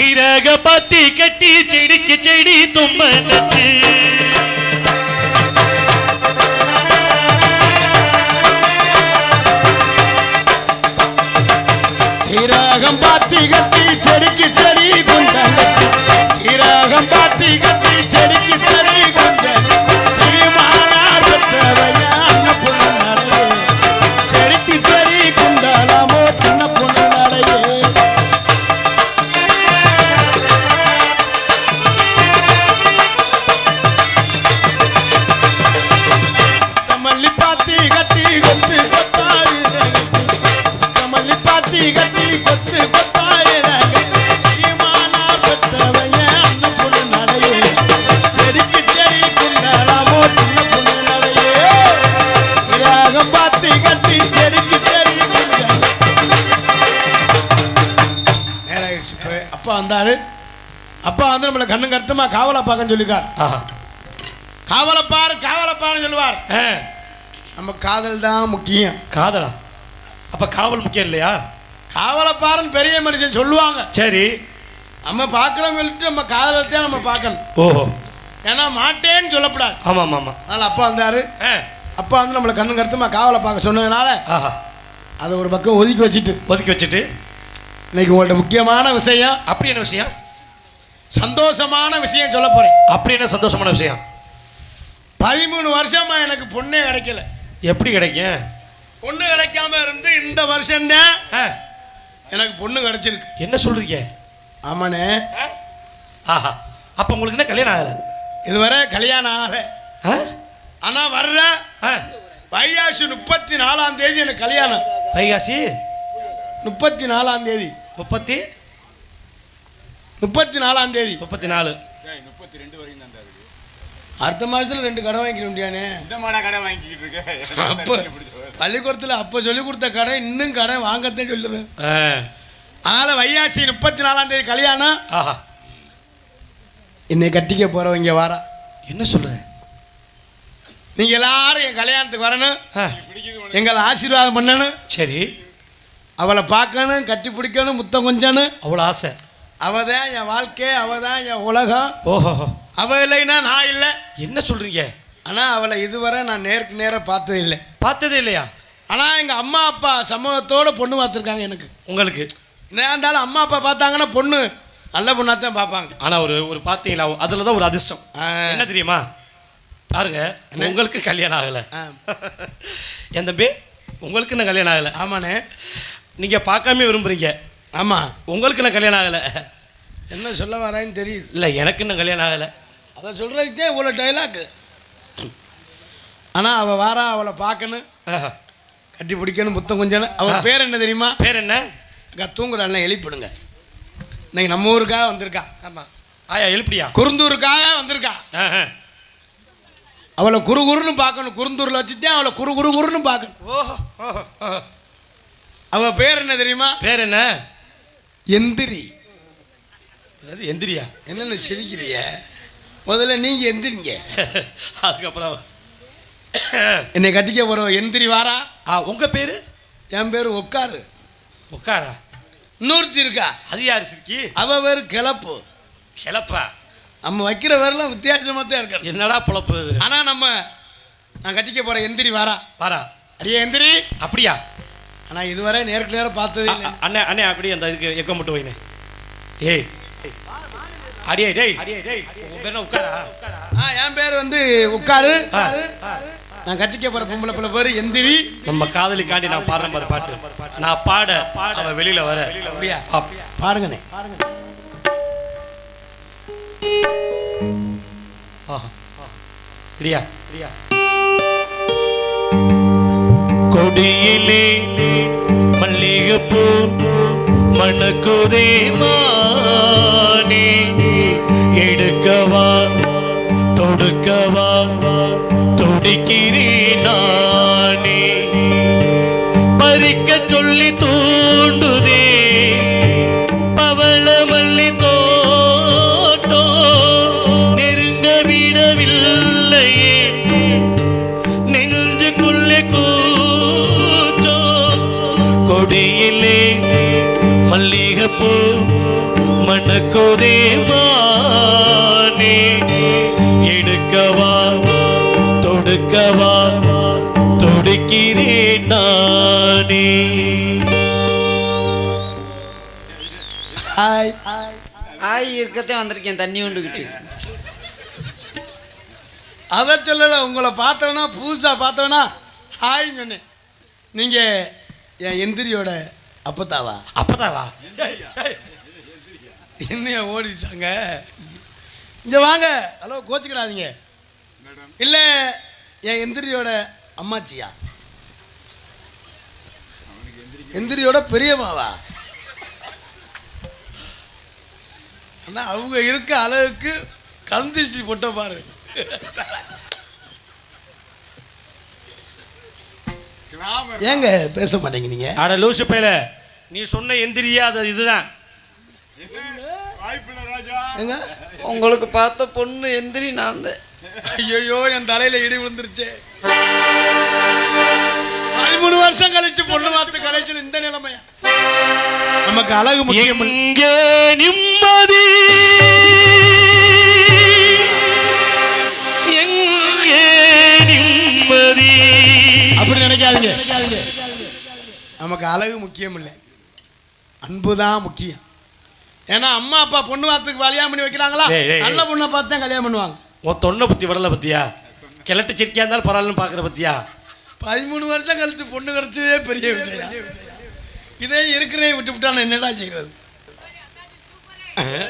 சீரக பாத்தி கட்டி செடிக்கு செடி தும்ப நட்டு சீரகம் பாத்தி கட்டி செடிக்கு செடி குண்ட நட்டு சீரகம் பாத்தி கட்டி செடிக்கு செடி குண்ட சீமானார் பெற்றவைய அண்ண பொண்ணு நடையே செடிக்கு செடி குண்டலாமோ சின்ன பொண்ணு நடையே மல்லி பாத்தி கட்டி கொத்து கொத்தாரு மல்லி பாத்தி கட்டி கொத்து கொத்தாரு சீமானார் பெற்றவைய அண்ண பொண்ணு நடையே செடிக்கு செடி குண்டலாமோ சின்ன பொண்ணு நடையே சீரகம் பாத்தி கட்டி செடிக்கு செடி குண்ட நேரம் ஆயிடுச்சு. அப்பா வந்தாரு. அப்பா வந்து நம்மளை கண்ணு கருத்தமா காவலை பார்க்க சொல்லிருக்கார். காவலப்பாருன்னு சொல்லுவார். நம்ம காதல் தான் முக்கியம். காதலா? அப்ப காவல் முக்கியம் இல்லையா? காவலப்பாருன்னு பெரிய மனுஷன் சொல்லுவாங்க. சரி, நம்ம பார்க்கறோம் சொல்லிட்டு நம்ம காதலத்தையும் நம்ம பார்க்கணும். ஓஹோ, ஏன்னா மாட்டேன்னு சொல்லக்கூடாது. ஆமா ஆமா. அதனால அப்பா வந்தாரு. அப்பா வந்து நம்மளை கண்ணு கருத்தமா காவலை பார்க்க சொன்னதுனால அதை ஒரு பக்கம் ஒதுக்கி வச்சுட்டு இன்னைக்கு உங்கள்ட்ட முக்கியமான விஷயம். அப்படி என்ன விஷயம்? சந்தோஷமான விஷயம் சொல்ல போறேன். அப்படி என்ன சந்தோஷமான விஷயம்? 13 வருஷமா எனக்கு பொண்ணே கிடைக்கல. எப்படி கிடைக்கும்? பொண்ணு கிடைக்காம இருந்து இந்த வருஷம்தான் எனக்கு பொண்ணு கிடைச்சிருக்கு. என்ன சொல்றீங்க? ஆமாண்ணே. ஆஹா, அப்ப உங்களுக்கு என்ன கல்யாணம் ஆகல? இதுவரை கல்யாணம் ஆகல. ஆனா வர்ற வைகாசி 34ஆம் தேதி எனக்கு கல்யாணம். வைகாசி 34ஆம் தேதி 34ஆம் தேதி 34 அடுத்த மாதத்தில் 2 கடை வாங்கிக்க முடியானே. அப்போ பள்ளிக்கூடத்தில் அப்போ சொல்லி கொடுத்த கடை இன்னும் கடை வாங்கத்தான் சொல்லுறேன். அதனால் வைகாசி 34ஆம் தேதி கல்யாணம். என்னை கட்டிக்க போகிறவங்க வாரா. என்ன சொல்கிறேன்? நீங்கள் எல்லாரும் என் கல்யாணத்துக்கு வரணும், எங்களை ஆசீர்வாதம் பண்ணணும். சரி, அவளை பார்க்கணும், கட்டி பிடிக்கணும், முத்தம் கொஞ்சணும். அவ்வளோ ஆசை. அவள் தான் என் வாழ்க்கை, அவள் தான் என் உலகம். ஓஹோ, அவள் இல்லைன்னா நான் இல்லை. என்ன சொல்கிறீங்க? ஆனால் அவளை இதுவரை நான் நேருக்கு நேராக பார்த்ததே இல்லை. பார்த்ததே இல்லையா? ஆனால் எங்கள் அம்மா அப்பா சமூகத்தோடு பொண்ணு பார்த்துருக்காங்க எனக்கு. உங்களுக்கு என்ன இருந்தாலும் அம்மா அப்பா பார்த்தாங்கன்னா பொண்ணு நல்ல பொண்ணாக தான் பார்ப்பாங்க. ஆனால் ஒரு பார்த்தீங்களா, அதில் தான் ஒரு அதிர்ஷ்டம். என்ன தெரியுமா? பாருங்க, உங்களுக்கு கல்யாணம் ஆகலை. என் தம்பி, உங்களுக்கு என்ன கல்யாணம் ஆகலை? ஆமாண்ணே. நீங்கள் பார்க்காம விரும்புகிறீங்க. ஆமாம். உங்களுக்கு என்ன கல்யாணம் ஆகலை? என்ன சொல்ல வரான்னு தெரியுது. இல்லை, எனக்கு இன்னும் கல்யாணம் ஆகலை. அதை சொல்கிறதுக்கே இவ்வளோ டைலாக்கு. ஆனால் அவள் வாரா, அவளை பார்க்கணும், கட்டி பிடிக்கணும், முத்தம் கொஞ்சம். அவள் பேர் என்ன தெரியுமா? பேர் என்ன? அக்கா தூங்குறாள், எழுப்பிடுங்க. இன்னைக்கு நம்ம ஊருக்காக வந்திருக்கா. ஆமாம். ஆயா எழுப்பிடியா? குருந்தூருக்காக வந்திருக்கா. அவளை குறுகுறுன்னு பார்க்கணும். குருந்தூரில் வச்சுட்டேன் அவளை குறுகுறுன்னு பார்க்கணும். ஓஹோ, அவள் பேர் என்ன தெரியுமா? பேர் என்ன? எந்திரி. எந்திரியா? என்னென்ன சிரிக்கிறிய? முதல்ல நீங்கள் எந்திரிங்க, அதுக்கப்புறம் என்னை கட்டிக்க போகிறோம். எந்திரி வாரா. உங்கள் பேர்? என் பேர் உட்காரு. உட்காரா? இன்னொருத்தி இருக்கா. அது யார் சிரிக்கி? அவள் பேர் கிளப்பு. கிளப்பா? நம்ம வைக்கிற பேர்லாம் வித்தியாசமாக தான் இருக்க. என்னடா பொழப்பு? ஆனால் நான் கட்டிக்க போகிறேன். எந்திரி வாரா. வாரா அடியே எந்திரி. அப்படியா? ஆனால் இதுவரை நேருக்கு நேரம் பார்த்தது இல்லை. அண்ணே அண்ணே, அப்படியே அந்த இதுக்கு எக்க மட்டும் வைனே. ஏய் அடியே, டேய் உன் பேர் உட்காரா? என் பேர் வந்து உட்காரு. நான் கட்டிக்க போகிற பொம்பளை பிள்ளை பேர் எந்திரி. நம்ம காதலிக்காண்டி நான் பாடுறேன் பாரு பாட்டு. நான் பாட அவன் வெளியில் வர. அப்படியா? பாடுங்கண்ணே. பிரியா கொடியிலே மல்லிகைப்பூ மணக்குதே மானே, எடுக்கவா தொடுக்கவா துடிக்கிறேன் நானே, பறிக்க சொல்லி தூண்டுதே பவள மல்லி தோட்டோ, நெருங்க விடவில்லையே நெஞ்சுக்குள்ளே கூச்சோ, கொடியிலே மல்லிகைப்பூ மணக்குதே மானே எடுக்கவா தொடுக்கவா தொடுக்கிறேன் நானே. ஹாய் ஆய் இருக்கத்தே வந்திருக்கேன் தண்ணி கொண்டுக்கிட்டு. அதை சொல்லலை, உங்களை பார்த்தவனா புதுசாக பார்த்தவனா ஹாய்ன்னு சொன்னேன். நீங்கள் என் எந்திரியோட அப்பத்தாவா? அப்பதாவா? என்னைய ஓடிச்சாங்க. இங்கே வாங்க. ஹலோ, கோச்சிக்கிறாதீங்க. இல்லை, என் எந்திரியோட அம்மாச்சியா? எந்திரியோட பெரியம்மாவா? ஆனால் அவங்க இருக்க அளவுக்கு கலந்துச்சு போட்ட பாரு. ஏங்க பேச மாட்டேங்க நீங்க? அட லூசு பையல, நீ சொன்ன எந்திரியா அது இதுதான். ஏங்க உங்களுக்கு பார்த்த பொண்ணு எந்திரி நான் தான். ஐயோ, என் தலையில இடி விழுந்துருச்சு. 13 வருஷம் கழிச்சு பொண்ணு பார்த்து கடைசியில் இந்த நிலைமையா? நமக்கு அழகு முக்கியம். எங்கே நிம்மதி, எங்கே நிம்மதி அப்படி நினைக்காதீங்க. நமக்கு அழகு முக்கியம் இல்லை, அன்பு தான் முக்கியம். ஏன்னா அம்மா அப்பா பொண்ணு பார்த்துக்கு கல்யாணம் பண்ணி வைக்கிறாங்களா, நல்ல பொண்ணை பார்த்து தான் கல்யாணம் பண்ணுவாங்க. உன் தொண்டை பத்தி விடல பத்தியா, கிழட்டு சிரிக்கா இருந்தாலும் பரவாயில்லன்னு பாக்குற பத்தியா. 13 வருஷம் கழிச்சு பொண்ணு கிடைச்சதே பெரிய விஷயம். இதே இருக்கிறே விட்டு விட்டான என்னடா செய்கிறது?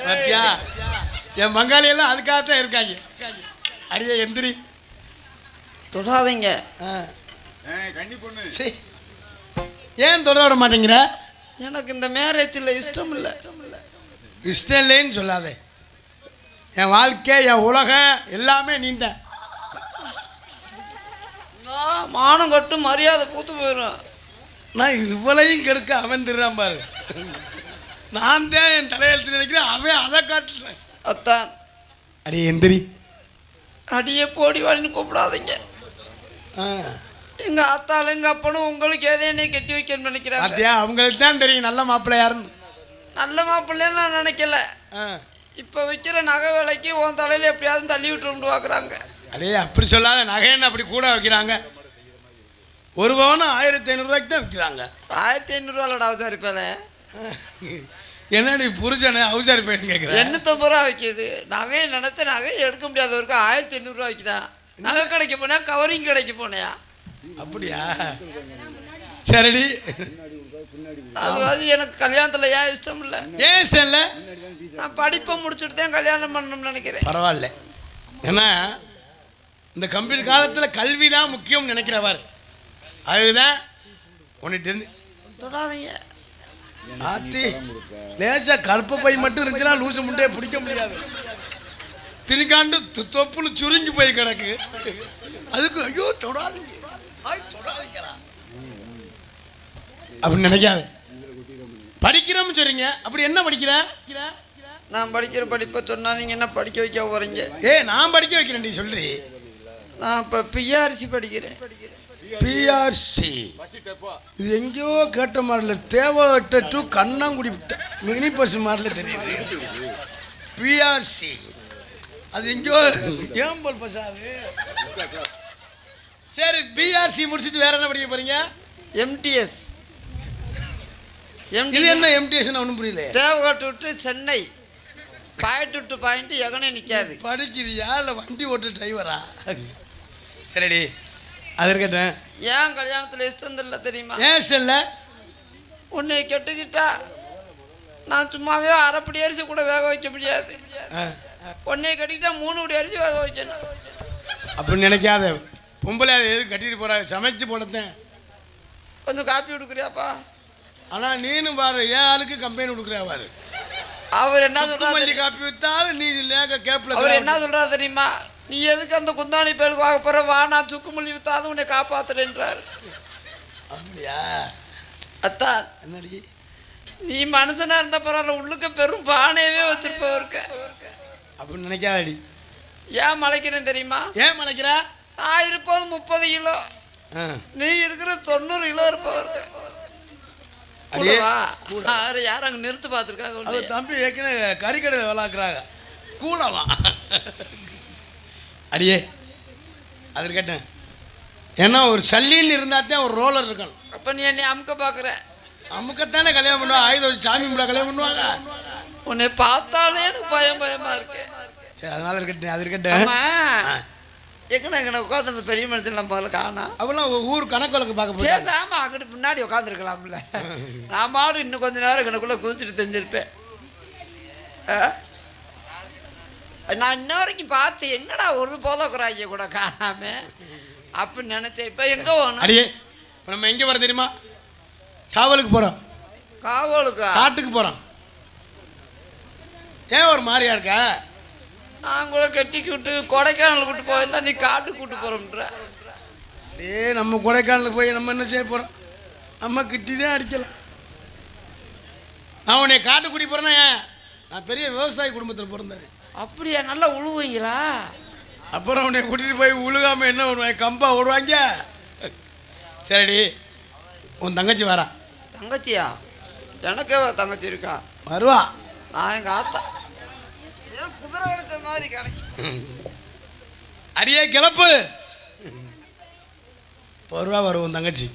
பத்தியா, என் பங்காளியெல்லாம் அதுக்காகத்தான் இருக்காங்க. அடியே எந்திரி, தொடாதீங்க. ஏன் தொட விட மாட்டேங்கிற? எனக்கு இந்த மேரேஜில் இஷ்டம் இல்லை. இஷ்டம் இல்லைன்னு சொல்லாதே. என் வாழ்க்கை, என் உலகம் எல்லாமே நீந்த. மானம் கட்டு மரியாதை பூத்து போயிடும். நான் இவ்வளையும் கெடுக்க அவன் திருறான் பாரு. நான் தான் என் தலையெழுத்து நினைக்கிறேன், அவன் அதை காட்டுறேன். அத்தான் அடியே எந்திரி. அடியே போடி வாடின்னு கூப்பிடாதீங்க. எங்க அத்தாலும் எங்க அப்பனும் உங்களுக்கு எதையே கட்டி வைக்கணும்னு நினைக்கிறாங்க. அத்தியா, அவங்களுக்கு தான் தெரியும் நல்ல மாப்பிள்ளை யாருன்னு. நல்ல மாப்பிள்ளைன்னு நான் நினைக்கல. இப்போ வைக்கிற நகை விலைக்கு உன் தலையில எப்படியாவது தள்ளி விட்டு பார்க்குறாங்க. அடே அப்படி சொல்லாத, நகைன்னு அப்படி கூட வைக்கிறாங்க. ஒரு பவனும் 1500 ரூபாய்க்கு தான் விற்கிறாங்க. 1500 ரூபாய்லடா அவசாரி பேல. என்னடி புருஷனை அவசாரி பையன் கேட்குறேன்? 850 ரூபா விற்கிது. நகையை நினைச்ச நகையை எடுக்க முடியாதவருக்கு 1500 ரூபா விற்கிதான். நகை கடைக்கு போனா கவரிங் கடைக்கு போனையா? அப்படியா? சரிடி. அது எனக்கு கல்யாணத்தில் ஏன் இஷ்டம் இல்லை? ஏன் இஷ்டம் இல்லை? நான் படிப்பை முடிச்சுட்டு தான் கல்யாணம் பண்ணணும்னு நினைக்கிறேன். பரவாயில்ல. ஏன்னா இந்த கம்ப்யூட்டர் காலத்தில் கல்வி தான் முக்கியம்னு நினைக்கிறவர். அதுதான் ஒன்றுட்டு தொடாதீங்க. ஆத்தி லேசா கருப்பு பை மட்டும் இருந்துச்சுன்னா லூசு முட்டையை பிடிக்க முடியாது. திணிக்காண்டு தொப்புன்னு சுருங்கி போய் கிடக்கு. அதுக்கு ஐயோ தொடாதீங்க, தொடாதீங்களா அப்படின்னு நினைக்காது. படிக்கிறோம்னு சொல்றீங்க, அப்படி என்ன படிக்கிற? நான் படிக்கிற படிப்பை சொன்னா நீங்க என்ன படிக்க வைக்க போறீங்க? நான் படிக்க வைக்கிறேன். நீ சொல்றீ. நான் இப்போ பிஆர்சி படிக்கிறேன். பிஆர்சி இது எங்கேயோ கேட்ட மாதிரில, தேவைட்ட டு கண்ணாங்குடி மினி பஸ் மாதிரில தெரியுது. பிஆர்சி அது எங்கேயோ ஏம்பல் பஸ். அது சரி, பிஆர்சி முடிச்சுட்டு வேற என்ன படிக்க போறீங்க? எம்டிஎஸ். இது என்ன எம்டிஎஸ்? ஒன்றும் புரியல. தேவகாட்டு விட்டு சென்னை பாயிண்ட் விட்டு பாயிண்ட் எகனே நிற்காது. படிக்கிறியா இல்லை வண்டி ஓட்டு டிரைவரா? சரிடி, அது இருக்கட்டும். ஏன் கல்யாணத்தில் இஷ்டம் இல்லை தெரியுமா? ஏன் இஷ்டம் இல்லை? உன்னை கெட்டுக்கிட்டா நான் சும்மாவே அரைப்படி அரிசி கூட வேக வைக்க முடியாது. உன்னை கட்டிக்கிட்டா 3 படி அரிசி வேக வைக்கணும். அப்படின்னு நினைக்காத. பொம்பளை அது எது கட்டிட்டு போறாங்க, சமைச்சு போடத்தேன். கொஞ்சம் காப்பி கொடுக்குறியாப்பா? ஆனால் நீனும் பாரு, ஏன் ஆளுக்கு கம்பெனி கொடுக்குறியா பாரு. அவர் என்ன சொல்றாரு? காப்பி வித்தாலும் நீ லேக கேப்ல. அவர் என்ன சொல்றாரு தெரியுமா? நீ எதுக்கு அந்த குந்தாணி பேருக்கு வாங்க போற, வா நான் சுக்குமல்லி வித்தாது உன்னை காப்பாத்துறேன்றாரு. அப்படியா? அத்தான் என்னடி நீ மனுஷனா இருந்த பரவாயில்ல, உள்ளுக்க பெரும் பானையவே வச்சிருப்பவருக்க அப்படின்னு நினைக்காதடி. ஏன் மலைக்கிறேன் தெரியுமா? ஏன் மலைக்கிறா? நான் இருப்பது 30 கிலோ, நீ இருக்கிற 90 கிலோ இருப்பவருக்கு. கூடவா யாரும் அங்கே நிறுத்து பார்த்துருக்காங்க அது தம்பி ஏற்கனவே கறிக்கடையில் விளாக்குறாங்க கூடவா அடியே அது கேட்டேன் ஏன்னா ஒரு சல்லின்னு இருந்தாத்தான் ஒரு ரோலர் இருக்கணும். அப்போ நீ என்னை அமுக்க பார்க்குற அமுக்கத்தானே கல்யாணம் பண்ணுவாங்க. ஆயுத வச்சு சாமி முடா கல்யாணம் பண்ணுவாங்க. உன்னை பார்த்தாலே எனக்கு பயமா இருக்கு. சரி அதனால இருக்கட்டேன் அது இருக்கட்டேன். எங்கன உட்காந்து பெரிய மனுஷன் நம்ம முதல்ல காணோம். அவெல்லாம் ஊர் கணக்கு வழக்கு பார்க்க போய் பேசாம அங்கிட்டு முன்னாடி உட்காந்துருக்கலாம்ல. நான் மாடு இன்னும் கொஞ்ச நேரம் எனக்குள்ள குதிச்சுட்டு தெரிஞ்சிருப்பேன். நான் இன்ன வரைக்கும் பார்த்து என்னடா ஒரு போதக்குறாங்க கூட காணாம அப்படின்னு நினைச்சேன். இப்போ எங்க போகணும்? அடியே இப்போ நம்ம எங்கே வர தெரியுமா? காவலுக்கு போகிறோம். காவலுக்கா? காட்டுக்கு போகிறோம். ஏன் ஒரு மாதிரியா இருக்கா? நான் கூட கட்டிக்கு விட்டு கொடைக்கானல் கூட்டு போயிருந்தா நீ காட்டுக்கு கூட்டு போகிறோம்ன்ற. நம்ம கொடைக்கானலுக்கு போய் நம்ம என்ன செய்ய போகிறோம்? நம்ம கிட்டி தான் அடிக்கலாம். நான் உன்னை காட்டு கூட்டி போகிறேன்னா நான் பெரிய விவசாய குடும்பத்தில் பிறந்தேன். அப்படியா? நல்லா உழுவுங்களா? அப்புறம் உன்னை கூட்டிகிட்டு போய் உழுகாமல் என்ன விடுவாங்க? கம்பா விடுவாங்க. சரிடி உன் தங்கச்சி வரா. தங்கச்சியா? எனக்கே தங்கச்சி இருக்கா? வருவா. நான் எங்கள் ஆத்தா குதிரை எடுத்த மாதிரி கிடைக்கும். அடியே கிளப்பு வருவா வரும் உன் தங்கச்சி.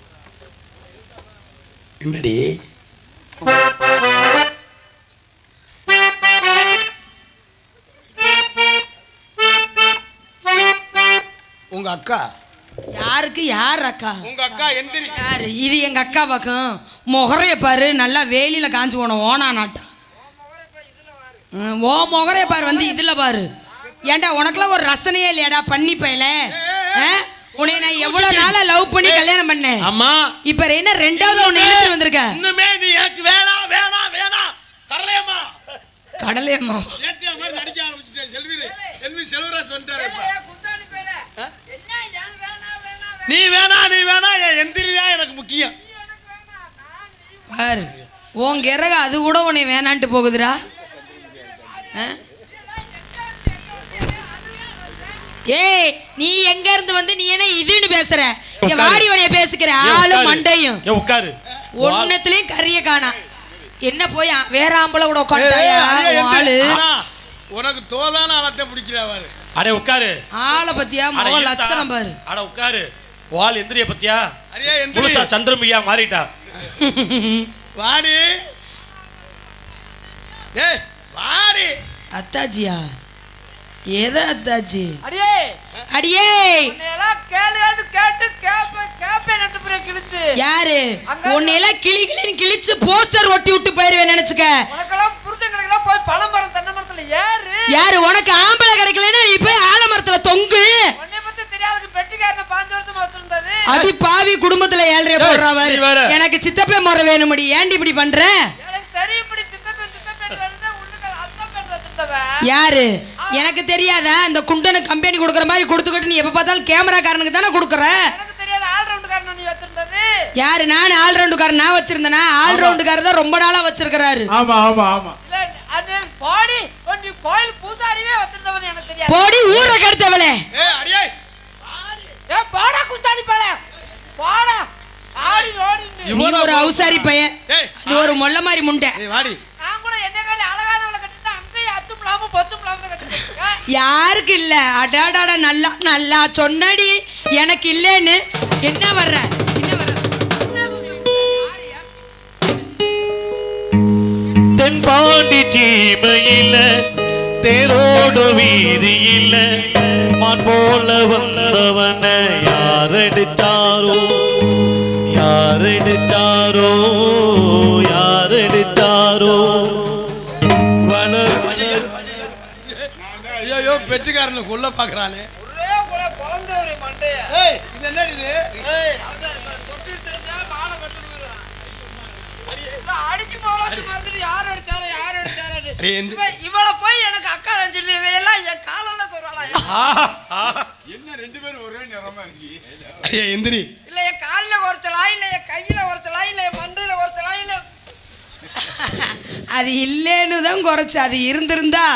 என்னடி உங்க அக்கா? யாருக்கு யார் அக்கா? உங்க அக்கா எந்திரி. யாரு இது? எங்க அக்கா பக்கம் முகரைய பாரு, நல்லா வேலியில காஞ்சு போன ஓனா நாட்டா. ஓ முகரைய பாரு வந்து இதுல பாரு. ஏன்டா உனக்குலாம் ஒரு ரசனையே இல்லையாடா பண்ணி பையல? உன்னை நான் எவ்வளவு நாளா லவ் பண்ணி கல்யாணம் பண்ணேன். ஆமா. இப்ப என்ன ரெண்டாவது உன்னை இழுத்து வந்திருக்க? இன்னுமே நீ எனக்கு வேணாம் வேணாம் வேணாம். கடலையம்மா கடலையம்மா ஏட்டியா மாதிரி நடிக்க ஆரம்பிச்சிட்டேன். செல்வி செல்வராஜ் வந்துட்டாரு. நீ வேணா நீ வேணா எந்திரிதான் எனக்கு முக்கியம். பாரு உன் கிறக அது கூட உன்னை வேணான்ட்டு போகுதுடா. ஏய் நீ எங்க இருந்து வந்து நீ என்ன இதுன்னு பேசுற? இங்க வாடி வழிய பேசிக்கிற ஆளும் மண்டையும் உட்காரு. ஒன்னத்துலயும் கரிய காணா. என்ன போய் வேற ஆம்பளை கூட உட்காந்துட்டாயா ஆளு? உனக்கு தோதான ஆளத்தை பிடிக்கிறாரு. அடே உட்காரு. ஆளை பத்தியா மொக லட்சணம் பாரு. அட உட்காரு. வால் எந்திரிய பத்தியா? அரியா எந்திரி. முழுசா சந்திரமுகியா மாறிட்டா. வாடி. ஏய் வாடி. அத்தாச்சியா? ஏதா அத்தாச்சி? அடியே அடியே உன்னையெல்லாம் கேளுன்னு கேட்டு கேப்பேன் நட்டு பிறகு கிழிச்சு. யாரு? உன்னையெல்லாம் கிளி கிளின்னு கிழிச்சு போஸ்டர் ஒட்டி விட்டு போயிருவேன் நினைச்சுக்க. உனக்கெல்லாம் புருஷன் கிடைக்கலாம் போய் பனை மரம் தென்னை மரத்துல ஏறு. யாரு? உனக்கு ஆம்பளை கிடைக்கலன்னா நீ போய் ஆலமரத்துல தொங்கு. உன்னை பத்தி தெரியாதுக்கு பெட்டிக்காரன 5 வருஷமா வச்சிருந்தது. அடி பாவி குடும்பத்துல 7.5 போடுறவர். எனக்கு சித்தப்பே முறை வேணும்டி. ஏன்டி இப்படி பண்ற? எனக்கு தெரியும் இப்படி சித்தப்பேன் வருது உள்ளுக்கு அத்தப்பேன் வச்சிருந்தவ. யாரு? எனக்கு தெரியாதா? இந்த குண்டன கம்பெனி கொடுக்குற மாதிரி கொடுத்துக்கிட்டு நீ எப்ப பார்த்தாலும் கேமராக்காரனுக்கு தானே கொடுக்குற. எனக்கு தெரியாத ஆல்ரவுண்டுக்காரன் நீ வச்சிருந்தது. யாரு? நான் ஆல்ரவுண்டுக்காரன் நான் வச்சிருந்தேனா? ஆல்ரவுண்டுக்காரர் தான் ரொம்ப நாளா வச்சிருக்கிறாரு. ஆமா ஆமா ஆமா. இல்ல அது பாடி நீ கோயில் பூசாரியே வச்சிருந்தவன் எனக்கு தெரியாது. போடி ஊரை கெடுத்தவளே. ஏய் அடியே ஏ பாடா குத்தாடி பாடா பாடா ஆடி ஓடி. நீ ஒரு அவுசாரி பையன். அது ஒரு மொல்ல மாதிரி முண்டை. ஏய் வாடி. நான் கூட என்ன கால அழகானவளை கட்டிட்டா அங்கேயே அத்தும்லாம பொத்தும்லாம கட்டிட்டேன். யாருக்கு இல்ல? அடாடாடா நல்லா நல்லா சொன்னடி. எனக்கு இல்லேன்னு என்ன வர்ற என்ன வர்ற? தென்பாண்டி சீமையில தேரோடு வீதியில மான் போல வந்தவன யாரெடுத்தாரோ யாரெடுத்தாரோ யாரெடுத்தாரோ ஐயோ பெட்டிக்காரனை கொல்ல பாக்குறானே. ஒரே குழந்தை ஒரு மண்டைய. ஏய் இது என்னடி இது? ஏய் தொட்டி தெரிஞ்சா மாலை கட்டி விடுறான். அடிச்சு போறாச்சு மாதிரி யார் அடிச்சாரோ யார் அடிச்சாரோ. இவள போய் எனக்கு அக்கா நினைச்சிட்டு இவையெல்லாம் என் காலால கொறாளா? என்ன ரெண்டு பேரும் ஒரே நிறமா இருக்கீங்க? ஐயா எந்திரி. இல்ல என் கால்ல ஒருத்தலா இல்ல என் கையில ஒருத்தலா இல்ல என் மண்டையில ஒருத்தலா இல்ல. அது இல்லேன்னு தான் குறைச்சு. அது இருந்திருந்தா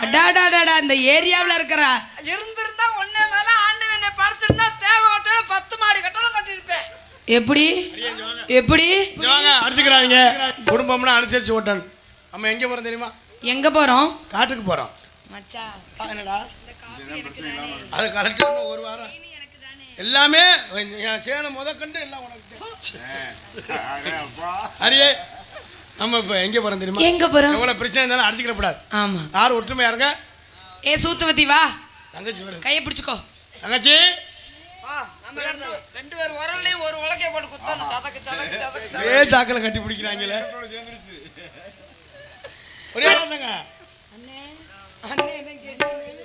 அடாடாடாடா அந்த ஏரியாவில் இருக்கிறா இருந்திருந்தா ஒன்னே மேல ஆண்டவனை படுத்திருந்தா தேவை ஹோட்டல 10 மாடி கட்டணம் கட்டியிருப்பேன். எப்படி எப்படி வாங்க அடிச்சுக்கிறாங்க. குடும்பம்னா அனுசரிச்சு ஓட்டணும். நம்ம எங்க போறோம் தெரியுமா? எங்க போறோம்? காட்டுக்கு போறோம். மச்சான் என்னடா அது கலெக்டர் ஒரு வாரம் எல்லாமே சேனை முதற்கண்டு எல்லாம் உனக்கு அடியே. நம்ம இப்போ எங்கே போகிறோம் தெரியுமா? எங்க போறோம்? எவ்வளோ பிரச்சனை இருந்தாலும் அடிச்சுக்கிறப்படாது. ஆமா, யாரும் ஒற்றுமையா இருங்க. ஏ சூத்துவத்தி வா, தங்கச்சி வருது. கையை பிடிச்சுக்கோ தங்கச்சி நம்ம ரெண்டு பேர் உரல்லையும் ஒரு உலக்கைய போட்டு குத்தணும். சதக்கு சதக்கு சதக்கு ஒரே சாக்கில் கட்டி பிடிக்கிறாங்களே. ஒரே வாரங்க அண்ணே என்ன கேட்டீங்க?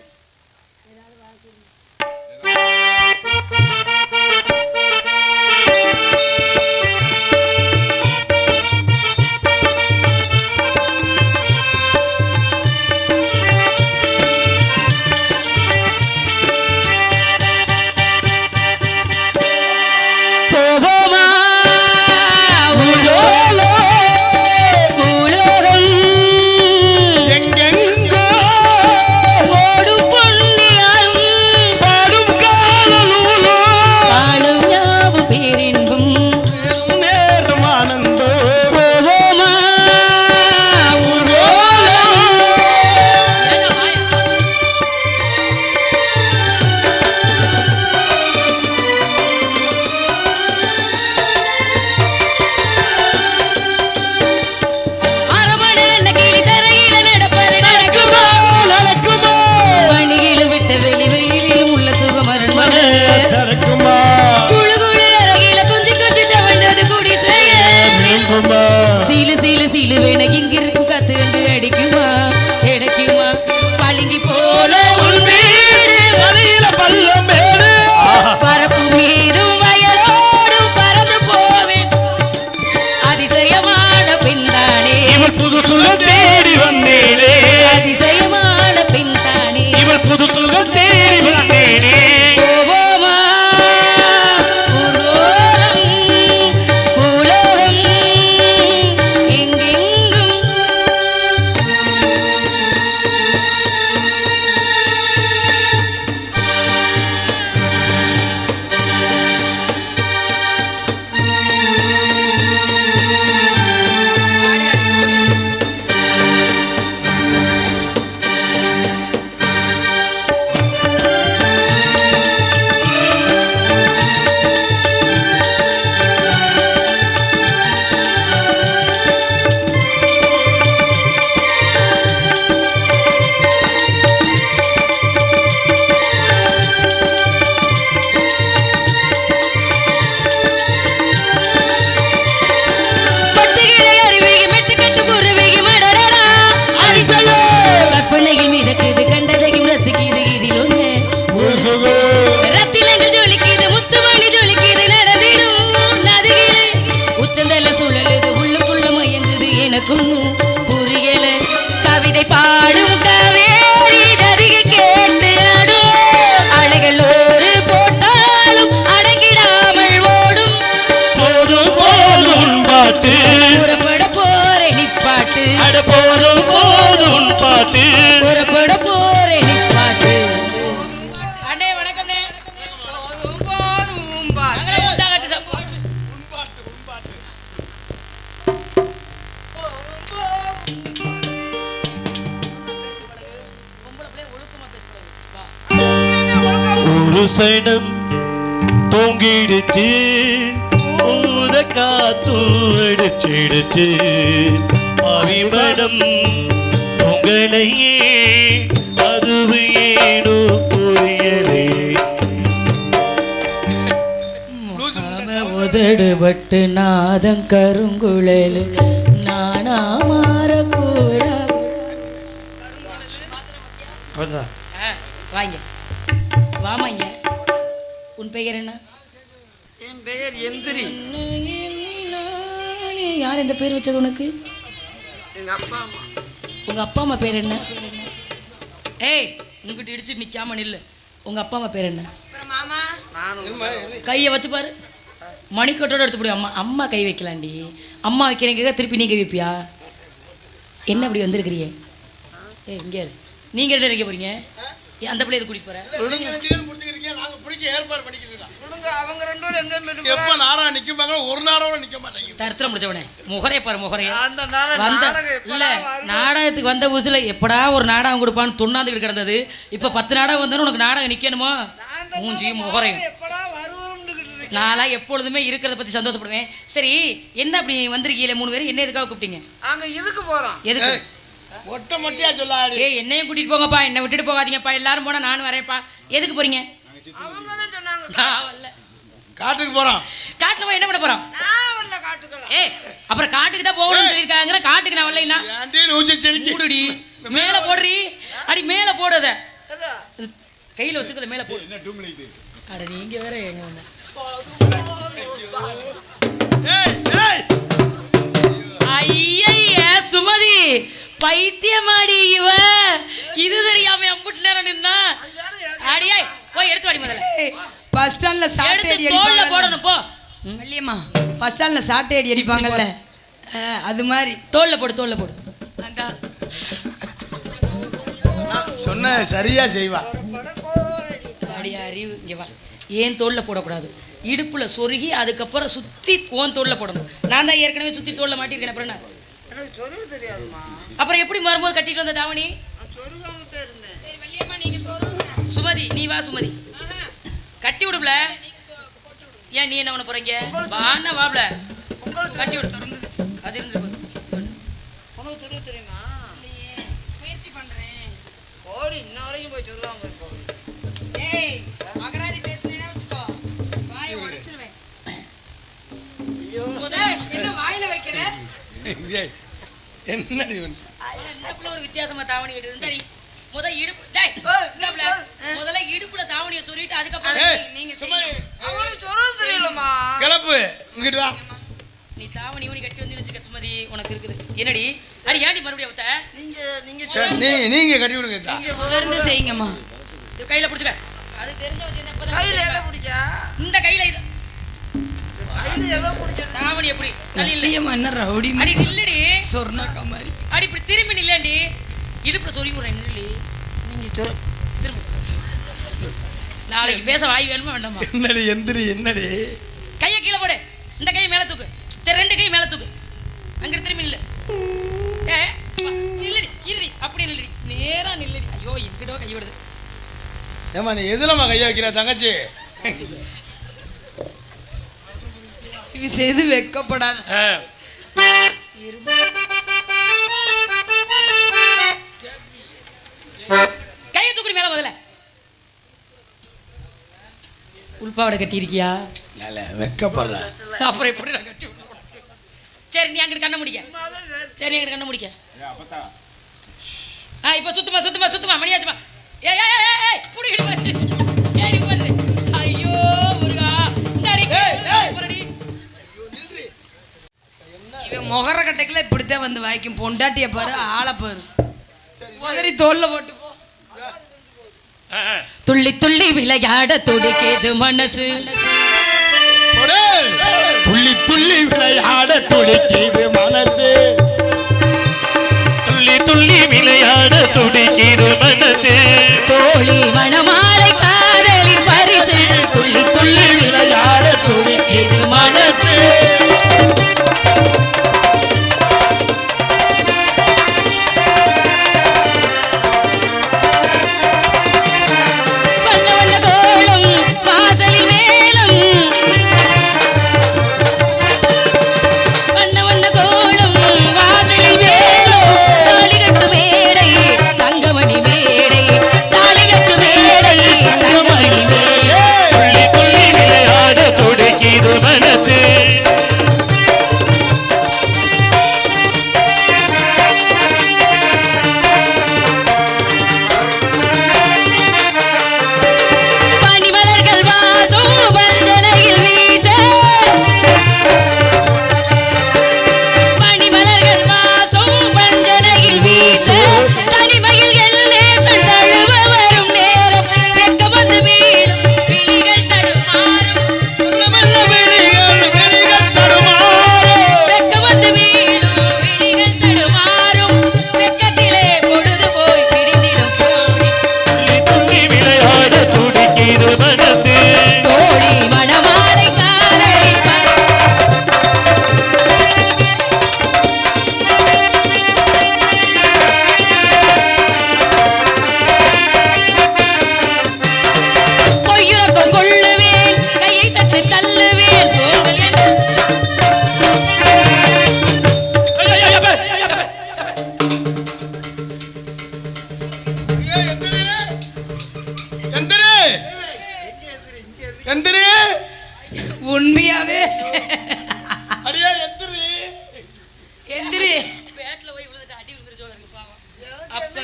சைடம் தூங்கிடுச்சு, ஊத காத்தும் அடிச்சிடுச்சு, அவிமடம் உங்களையே அதுவு ஏனோ புரியலே. உதடுபட்டு நாதம் கருங்குழல் நானா மாறக்கூட. வாங்க வாமாங்க. உன் பெயர் என்ன? என் பெயர் எந்திரி. யார் இந்த பேர் வச்சது உனக்கு? எங்க அப்பா அம்மா. உங்க அப்பா அம்மா பேர் என்ன? ஏய், உங்ககிட்ட இடிச்சு நிக்காம நில்லு. உங்க அப்பா அம்மா பேர் என்ன? மாமா. கையை வச்சு பாரு, மணிக்கட்டோட எடுத்து போடு. அம்மா அம்மா கை வைக்கலாண்டி. அம்மா வைக்கிறீங்க, திருப்பி நீ கை வைப்பியா? என்ன இப்படி வந்திருக்கிறீங்க? ஏ இங்கே நீங்கள் என்ன நினைக்க போறீங்க? அந்த பிள்ளை எது கூட்டிட்டு போற? நீங்க 2 பேரும் புடிச்சிக்கிறீங்க, நாங்க புடிக்க ஏற்பாடு பண்ணிக்கிட்டு இருக்கோம். விடுங்க, அவங்க 2 பேரும் எங்க போய் எப்ப நாடகம் நிக்கும்பாங்க, ஒரு நாடகம் நிக்க மாட்டேங்குது. தரத்துல முடிச்சவனே முகரே பாரு முகரே. அந்த நாள வந்த நாடகம் எப்படா இல்ல வரும்? நாடகத்துக்கு வந்த ஊசில எப்படா ஒரு நாடகம் கொடுப்பான்னு துண்ணாந்துக்கிட்டு கிடந்தது. இப்ப 10 நாடகம் வந்தாலும் உனக்கு நாடகம் நிக்கணுமோ? மூஞ்சி முகரையும் எப்படா வருவோம்னுகிட்டு இருக்கேன். நான்லாம் எப்பொழுதுமே இருக்கிறத பத்தி சந்தோஷப்படுவேன். சரி என்ன அப்படி வந்திருக்கீங்களே 3 பேரும், என்ன எதுக்காக கூப்பிட்டீங்க? அங்க இதுக்கு போறோம். எதுக்கு? ஒட்ட மொட்டையா சொல்லாடி. ஏய் என்னையும் கூட்டிட்டு போங்கப்பா, என்னை விட்டுட்டு போகாதீங்கப்பா, எல்லாரும் போனா நானும் வரேன்ப்பா. எதுக்கு போறீங்க? அவங்க தான் சொன்னாங்க. நான் வரல. காட்டுக்கு போறோம். காட்டுல போய் என்ன பண்ண போறோம்? நான் வரல காட்டுக்கலாம். ஏய் அப்புறம் காட்டுக்கு தான் போகணும்னு சொல்லிருக்காங்க, காட்டுக்கு நான் வரலைன்னா ஏன்டி ஊசி செடிக்கு மூடுடி, மேல போடுறி, அடி மேல போடுத, எது? கையில வச்சுக்கிறத மேல போடு. அட நீங்க வேற எங்க வந்த? ஏய் ஏய் ஐய சுமதி பைத்தியமாடி இவ, இது தெரியாம அம்புட்டு நேரம் நின்னா. அடியே போய் எடுத்து வாடி முதல்ல. பஸ் ஸ்டாண்ட்ல சாட்டை அடி எடுத்து தோல்ல அடிப்பாங்கல்ல. போடணும் போ. வள்ளியம்மா பஸ் ஸ்டாண்ட்ல சாட்டை அடி அடிப்பாங்கல்ல, அது மாதிரி தோல்ல போடு, தோல்ல போடு. அதான் நான் சொன்ன சரியா செய்வா. அடியா அறிவு இங்க வா. ஏன் தோல்ல போடக்கூடாது? இடுப்புல சொருகி அதுக்கப்புறம் சுத்தி கோன் தோல்ல போடணும். நான் தான் ஏற்கனவே சுத்தி தோல்ல மாட்டிருக்கேன். அப்புறம் என்ன? எனக்கு சொருக தெரியாதுமா. அப்புறம் எப்படி வரும்போது கட்டிட்டு வந்த தாவணி? நான் சொருகாமத்தே இருந்தேன். சரி வள்ளியம்மா நீங்க சொல்லுங்க. சுமதி நீ வா சுமதி, கட்டி விடுப்ல. ஏன் நீ என்ன பண்ண போறீங்க? வாண்ணா வாப்ல, உங்களுக்கு கட்டி விடு. அது இருந்து உனக்கு சொருக தெரியுமா? இல்லையே, முயற்சி பண்றேன். கோடி இன்ன வரைக்கும் போய் சொருகாம இருக்கோம். ஏய் மகராஜி பேசுனேன்னா வச்சுக்கோ, வாயை உடைச்சிருவேன். ஐயோ என்ன வாயில வைக்கிற? ஏய், என்னடி பண்ணு? இந்த பிள்ளை ஒரு வித்தியாசமா தாவணி கட்டி இருந்தா முத இடுப்பு டேய், இந்த பிள்ளை முதல்ல இடுப்புல தாவணியை சொல்லிட்டு அதுக்கப்புறம் ஏய், நீங்க சும்மா செய்யுங்க. அவளுக்கு சொருக தெரியலம்மா. கிளப்பு இங்கிட்டு வா. நீ தாவணி ஊனி கட்டி வந்து வச்சுக்க சுமதி, உனக்கு இருக்குது. என்னடி அடி ஏன்டி மறுபடியும் அவத்த நீங்க நீங்க சரி, நீங்க கட்டி விடுங்க இந்தா. நீங்க முதல்ல செய்யுங்கம்மா. இது கையில பிடிச்சுக்க. அது தெரிஞ்ச வச்சு கையில எதை பிடிச்சா? இந்த கையில இது கையில எதை பிடிச்சா? தாவணி எப்படி தலையில வள்ளியம்மா என்ன ரவுடி அடி நில்லடி, சொர்ணக்கா மாதிரி. அடி இப்படி திரும்பி நில்லடி, இடுப்புல சொருகி விடுறேன் நில்லி. நீங்க சொரு திரும்ப நாளைக்கு பேச வாய் வேணுமா வேண்டாமா? என்னடி எந்திரி என்னடி? கையை கீழே போடு, இந்த கையை மேலே தூக்கு. சரி 2 கையும் மேலே தூக்கு. அங்கிட்டு திரும்பி நில்லு. ஏ வா, நில்லடி இருடி, அப்படி நில்லடி, நேரா நில்லடி. ஐயோ எங்கிட்டோ கை விடுது. ஏமா நீ எதுலம்மா கைய வைக்கிற தங்கச்சி? இவ செய்து வெக்கப்படாத. கையை தூக்குடி மேலே முதல்ல. உள்பாவடை கட்டி இருக்கியா? இல்ல வெக்கப்படுற. அப்புறம் எப்படி நான் கட்டி விடுறேன் உனக்கு? சரி நீ அங்கிட்டு கண்ணை முடிக்க. சரி நீ அங்கிட்டு கண்ணை முடிக்க. இப்போ சுத்தமா சுத்தமா சுத்தமா மணியாச்சுமா. ஏய் ஏய் ஏய் ஏய் புடி இடு. ஏய் பாரு. ஐயோ முருகா. டேய் போறடி. இவன் முகர கட்டைக்குள்ள இப்படித்தான் வந்து வாய்க்கும். பொண்டாட்டிய பாரு, ஆளை பாரு. உதறி தோல்ல போட்டு போ. துள்ளி துள்ளி விளையாட துடிக்குது மனசு, போடு. துள்ளி துள்ளி விளையாட துடிக்குது மனசு, துள்ளி துள்ளி விளையாட துடிக்கிற மனசு, தோழி மணமாலை காதலின் பரிசு. துள்ளி துள்ளி விளையாட துடிக்குது மனசு. வண்ண வண்ண கோலம் வாசலில் மேலம், வண்ண வண்ண கோலம் வாசலில் மேலும், தாலி கட்டு மேடை தங்கமணி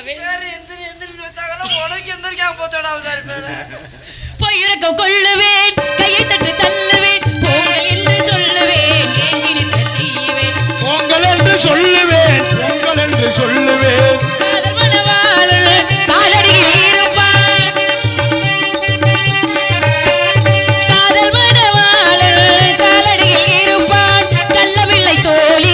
பேரு எந்திரி எந்திரின்னு வச்சாங்கன்னா உனக்கு எந்திரிக்காம போச்சோடா அவதாரி பேரு. பொய்யிறக்க கொள்ளுவேன் கையை சற்று தள்ளுவேன் பொங்கல் என்று சொல்லுவேன் ஏன் நினைக்க செய்வேன் பொங்கல் என்று சொல்லுவேன் பொங்கல் என்று சொல்லுவேன் காதல் மணவாளன் காலடியில் இருப்பான் காதல் மணவாளன் காலடியில் இருப்பான் கள்ளவில்லை தோழி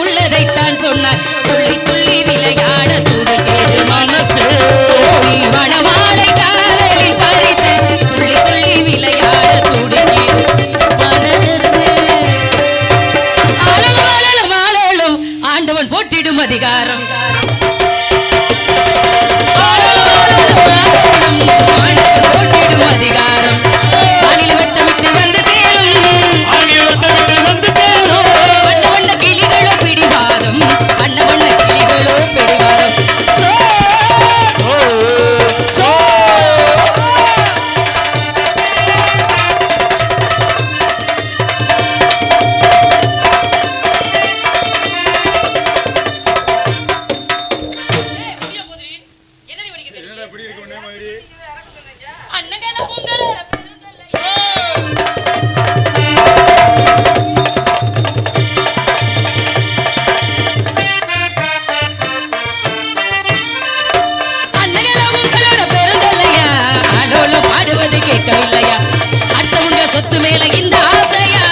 உள்ளதைத்தான் சொன்னார் துள்ளி துள்ளி விளையாட துடிக்கிறது மனசு தோழி மணவாளை காதலில் பறிச்சு துள்ளி துள்ளி விளையாட துடிக்கிறது மனசு ஆளும் ஆளும் ஆண்டவன் போட்டிடும் அதிகாரம் ஆண்டவன் போட்டிடும் அதிகாரம் வானில் வட்டமிட்டு வந்து சேரும் வண்ண வண்ண கிளிகளோ பிடிவாதம் வண்ண வண்ண கிளிகளோ பிடிவாதம் சோ சோ ஏய் முடிய போதுரி என்னடி வடிக்குது என்னடா இப்படி இருக்கு ஒண்ணே மாதிரி அண்ணங்கள உங்கள பெருங்கல்ல அண்ணங்கள உங்களோட பெருங்கல்லையா ஆலோல பாடுவது கேட்கவில்லையா அடுத்தவங்க சொத்து மேல இந்த ஆசையா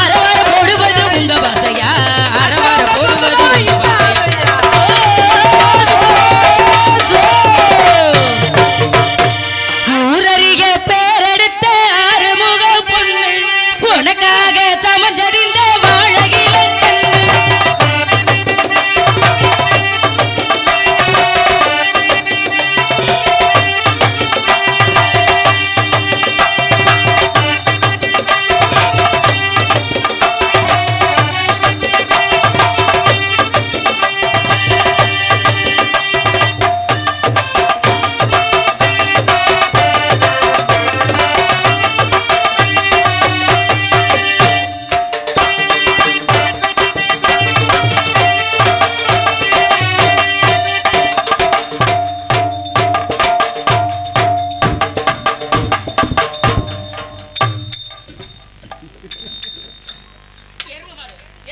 அரவர போடுவது உங்க பாசையா அரவர போடுவது உங்க பாசையா சோ சோ சோ ஊரறிய பேரெடுத்த ஆறுமுக பொண்ணு உனக்காக சமஞ்சறிந்த வாழகில கண்ணு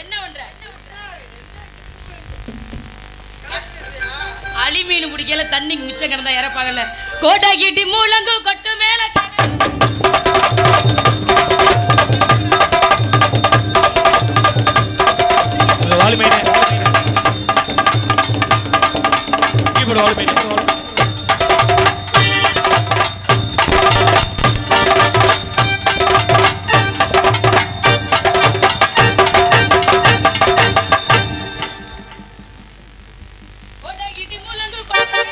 என்ன பண்ற அலி மீன் பிடிக்கல தண்ணி மிச்சம் கிடந்தா இறப்பாங்கல்ல கோட்டை கீட்டி மூலங்கு கொட்டு மேல வாலுமேனே கீபோர்டு வாலுமேனே கோட்டை கீட்டி மூலங்கு கொட்டு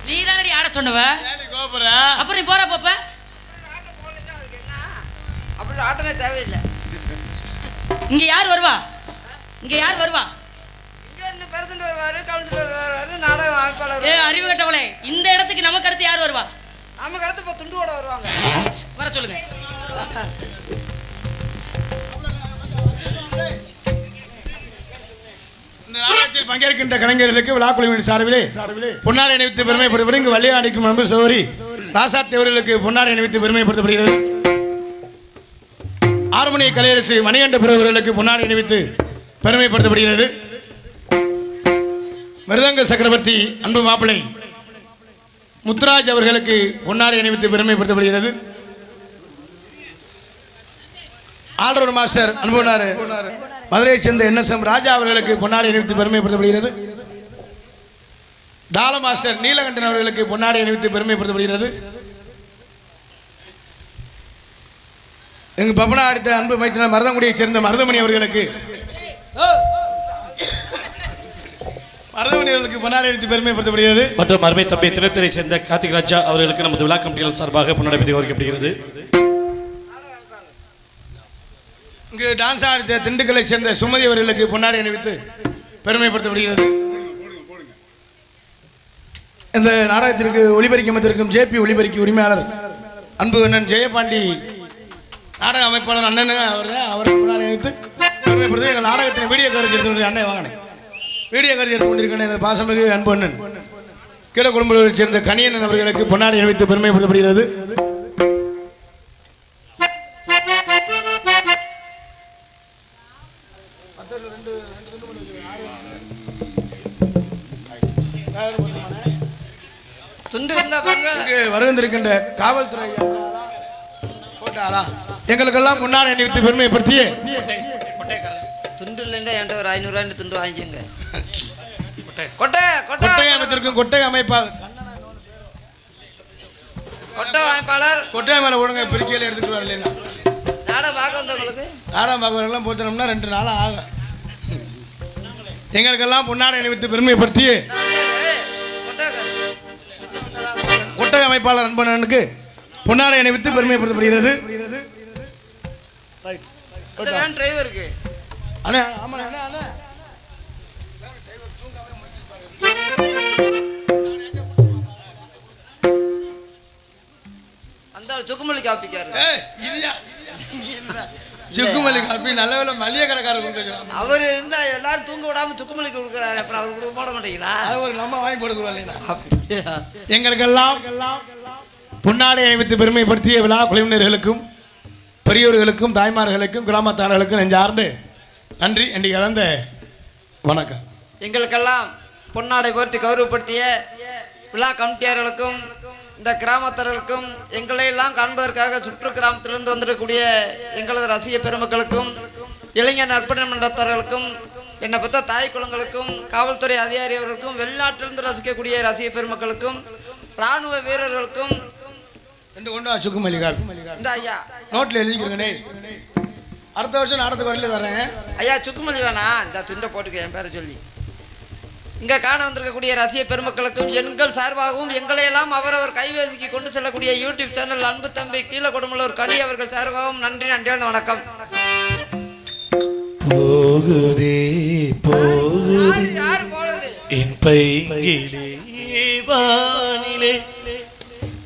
நீ தானடி ஆட சொன்னவ அப்புறம் நீ போற பாப்ப ஆட்டம் போடலைன்னா அதுக்கு என்ன? அப்படி ஆட்டமே தேவையில்லை. இங்க யார் வருவா இங்க யார் வருவா இங்க இருந்து பிரசிடண்ட் வருவாரு, கவுன்சிலர் வருவாரு, நாடக அமைப்பாளர் ஏ அறிவு கட்டவளே இந்த இடத்துக்கு நமக்கு அடுத்து யார் வருவா நமக்கு அடுத்து இப்போ துண்டுவோட வருவாங்க. வர சொல்லுங்க இந்த நாடகத்தில் பங்கேற்கின்ற கலைஞர்களுக்கு விழாக்குழுவின் சார்பிலே பொன்னாடை அணிவித்து பெருமைப்படுத்தப்படும் இங்கு வள்ளியாடிக்கும் அன்பு சௌரி ராசாத்தி அவர்களுக்கு பொன்னாடை அணிவித்து பெருமைப்படுத்தப்படுகிறது. ஆறுமணி கலையரசு மணிகண்ட அவர்களுக்கு பொன்னாடை அணிவித்து பெருமைப்படுத்தப்படுகிறது. மிருதங்க சக்கரவர்த்தி அன்பு மாப்பிள்ளை முத்துராஜ் அவர்களுக்கு பொன்னாடை அணிவித்து பெருமைப்படுத்தப்படுகிறது. ஆல்ரவுண்ட் மாஸ்டர் அன்புனார் மதுரையை சேர்ந்த NSM ராஜா அவர்களுக்கு பொன்னாடை அணிவித்து பெருமைப்படுத்தப்படுகிறது. தாள மாஸ்டர் நீலகண்டன் அவர்களுக்கு பொன்னாடை அணிவித்து பெருமைப்படுத்தப்படுகிறது. எங்க பப்பனா அடுத்த அன்பு மைத்தினர் மருதங்குடியை சேர்ந்த மருதமணி அவர்களுக்கு பொன்னாடை அணிவித்து பெருமைப்படுத்தப்படுகிறது. மற்றும் அருமை தம்பி திருத்தரை சேர்ந்த கார்த்திக் ராஜா அவர்களுக்கு நமது விழா கமிட்டிகள் சார்பாக பொன்னாடை கௌரவிக்கப்படுகிறது. இங்கு டான்ஸ் ஆடித்த திண்டுக்கலை சேர்ந்த சுமதி அவர்களுக்கு பொன்னாடை அணிவித்து பெருமைப்படுத்தப்படுகிறது. இந்த நாடகத்திற்கு ஒளிபரிக்க அமைத்திருக்கும் ஜேபி ஒளிபரிக்கு உரிமையாளர் அன்பு அண்ணன் ஜெயபாண்டி நாடக அமைப்பாளர் அண்ணன் அவரை பொன்னாடை அணிவித்து பெருமைப்படுத்தி எங்கள் நாடகத்தின் வீடியோ கவரேஜ் எடுத்து அண்ணன் வாங்கினேன். வீடியோ கவரேஜ் எடுத்து கொண்டிருக்கின்ற எனது பாசமிகு அன்பு அண்ணன் கீழ குடும்பத்தை சேர்ந்த கணியண்ணன் அவர்களுக்கு பொன்னாடை அணிவித்து பெருமைப்படுத்தப்படுகிறது. வருகின்ற காவல்துறை எங்களுக்கெல்லாம் முன்னாடி அணிவித்து பெருமைப்படுத்திய துண்டு இல்லைன்னா என்கிட்ட ஒரு 500 துண்டு வாங்கிக்கோங்க. கொட்டை அமைத்திருக்கும் கொட்டை அமைப்பாளர் கொட்டை மேல ஒழுங்க பிரிக்கையில் எடுத்துட்டு வரலன்னா நாடகம் பார்க்க வந்தவங்களுக்கு நாடகம் பார்க்கறவங்களாம் போத்தனோம்னா 2 நாள் ஆகும். எங்களுக்கெல்லாம் முன்னாடி அணிவித்து பெருமைப்படுத்திய கொட்டை அமைப்பாளர் அன்பனுக்கு பொன்னாடை அணிவித்து பெருமைப்படுத்தப்படுகிறது. டிரைவருக்கு அண்ணா ஆமா அண்ணா அண்ணா அந்த சுக்குமல்லி காப்பிக்காரு. சுக்குமல்லி காப்பி நல்ல வேலை மளிகை கடைக்காரர் கொடுக்க அவர் இருந்தா எல்லாரும் தூங்க விடாம சுக்குமல்லி கொடுக்குறாரு. அப்புறம் அவர் கொடுக்க போட மாட்டீங்களா? அது ஒரு நம்ம வாங்கி போடுக்கிறோம். எங்களுக்கெல்லாம் பொன்னாடை அணிவித்து பெருமைப்படுத்திய விழா குழுவினர்களுக்கும் பெரியோர்களுக்கும் தாய்மார்களுக்கும் கிராமத்தார்களுக்கும் நெஞ்சார்ந்து நன்றி என்று கலந்த வணக்கம். எங்களுக்கெல்லாம் பொன்னாடை போர்த்தி கௌரவப்படுத்திய விழா கமிட்டியாளர்களுக்கும் இந்த கிராமத்தார்களுக்கும் எங்களை எல்லாம் காண்பதற்காக சுற்று கிராமத்திலிருந்து வந்திருக்கக்கூடிய எங்களது ரசிக பெருமக்களுக்கும் இளைஞர் நற்பணி மன்றத்தார்களுக்கும் என்னை பற்ற தாய் குளங்களுக்கும் காவல்துறை அதிகாரி அவர்களுக்கும் வெளிநாட்டிலிருந்து ரசிக்கக்கூடிய ரசிக பெருமக்களுக்கும் இராணுவ வீரர்களுக்கும் சுக்குமல்லி காப்பி இந்த ஐயா நோட்டில் எழுதிக்கிறேனே. அடுத்த வருஷம் நாடகத்துக்கு வரையில தரேன் ஐயா. சுக்குமல்லி வேணா இந்த துண்டை போட்டுக்க என் பேரை சொல்லி. இங்கே காண வந்திருக்கக்கூடிய ரசிக பெருமக்களுக்கும் எங்கள் சார்பாகவும் எங்களையெல்லாம் அவரவர் கைபேசிக்கு கொண்டு செல்லக்கூடிய யூடியூப் சேனல் அன்பு தம்பி கீழ கொடுமலூர் கனி அவர்கள் சார்பாகவும் நன்றி நன்றியான வணக்கம். போகுதே போகுதே யார் போடுது என் பைங்கிலே வானிலே